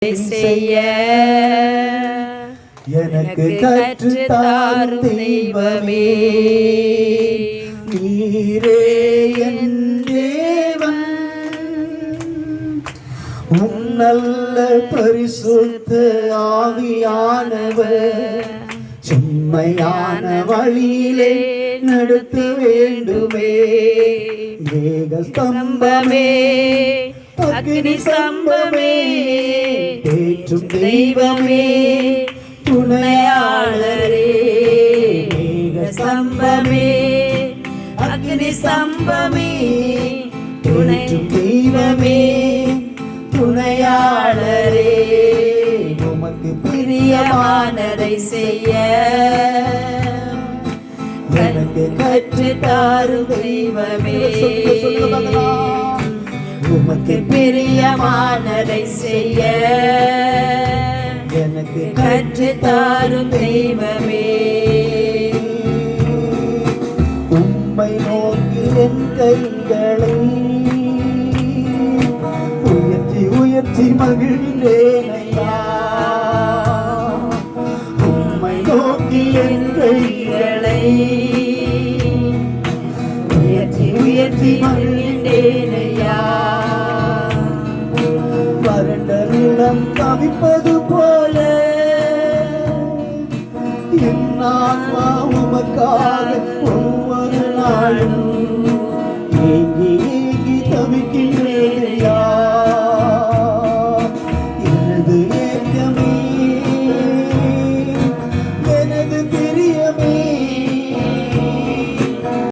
செய்ய எனக்கு கற்றுத்தாரும் தெய்வமே, நீரே என் தேவன். உம் நல்ல பரிசுத்த ஆவியானவர் செம்மையான வழியிலே நடத்த வேண்டுமே. மேக ஸ்தம்பமே, அக்னி ஸ்தம்பமே, தேற்றும் தெய்வமே, துணையாளரே. மேக ஸ்தம்பமே, அக்னி ஸ்தம்பமே, தேற்றும் தெய்வமே, துணையாளரே. உமக்கு பிரியமானதை செய்ய எனக்கு கற்றுத்தாரும் தெய்வமே. உமக்கு பிரியமானதை செய்ய எனக்கு கற்றுத்தாரும் தெய்வமே. உம்மை நோக்கி என் கைகளை உயர்த்தி உயர்த்தி மகிழ்கிறேன் ஐயா. உம்மை நோக்கி என் கைகளை உயர்த்தி உயர்த்தி மகிழ்கிறேன் ஐயா. வறண்ட நிலம் தவிப்பது போல என் ஆன்மா உமக்காக ஒவ்வொரு நாளும்